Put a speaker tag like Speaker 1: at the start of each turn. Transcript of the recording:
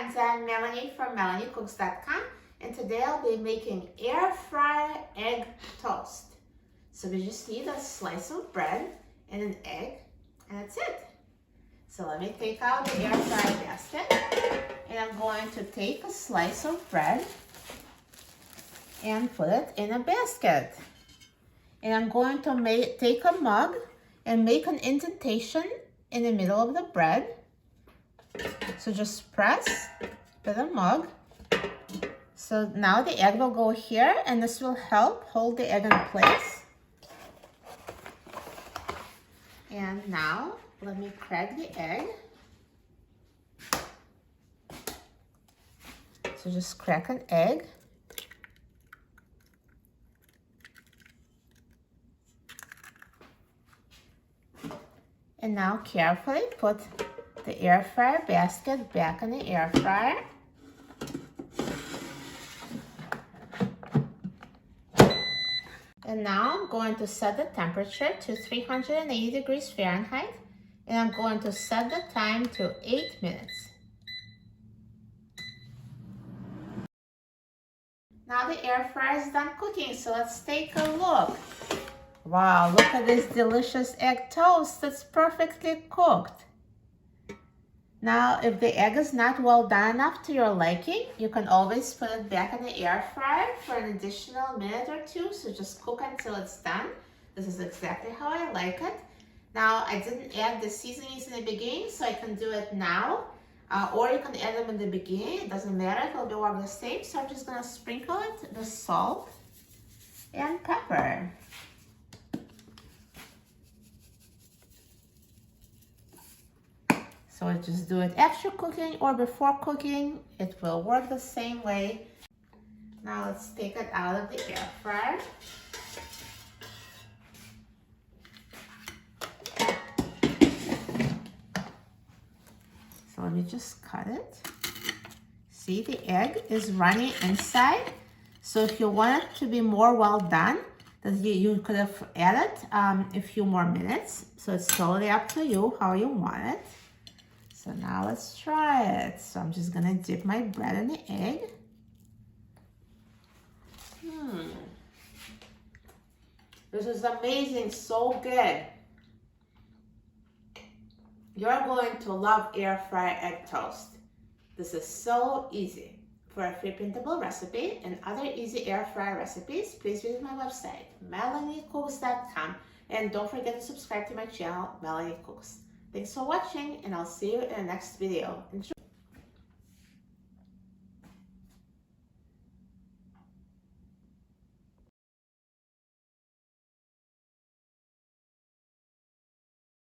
Speaker 1: friends, I'm Melanie from MelanieCooks.com, and today I'll be making air fryer egg toast. So we just need a slice of bread and an egg, and that's it. So let me take out the air fryer basket, and I'm going to take a slice of bread and put it in a basket. And I'm going to take a mug and make an indentation in the middle of the bread. So just press with a mug. So now the egg will go here, and this will help hold the egg in place. And now let me crack the egg. So just crack an egg. And now carefully put the air fryer basket back in the air fryer. And now I'm going to set the temperature to 380 degrees Fahrenheit, and I'm going to set the time to 8 minutes. Now the air fryer is done cooking, so let's take a look. Wow, look at this delicious egg toast that's perfectly cooked. Now, if the egg is not well done enough to your liking, you can always put it back in the air fryer for an additional minute or two. So just cook until it's done. This is exactly how I like it. Now, I didn't add the seasonings in the beginning, so I can do it now. Or you can add them in the beginning. It doesn't matter, it'll be all the same. So I'm just gonna sprinkle it with salt and pepper. So just do it after cooking or before cooking. It will work the same way. Now let's take it out of the air fryer. So let me just cut it. See, the egg is runny inside. So if you want it to be more well done, then you could have added a few more minutes. So it's totally up to you how you want it. So now let's try it. So I'm just gonna dip my bread in the egg. This is amazing, so good. You're going to love air fryer egg toast. This is so easy. For a free printable recipe and other easy air fryer recipes, please visit my website, MelanieCooks.com, and don't forget to subscribe to my channel, Melanie Cooks. Thanks for watching, and I'll see you in the next video. Enjoy!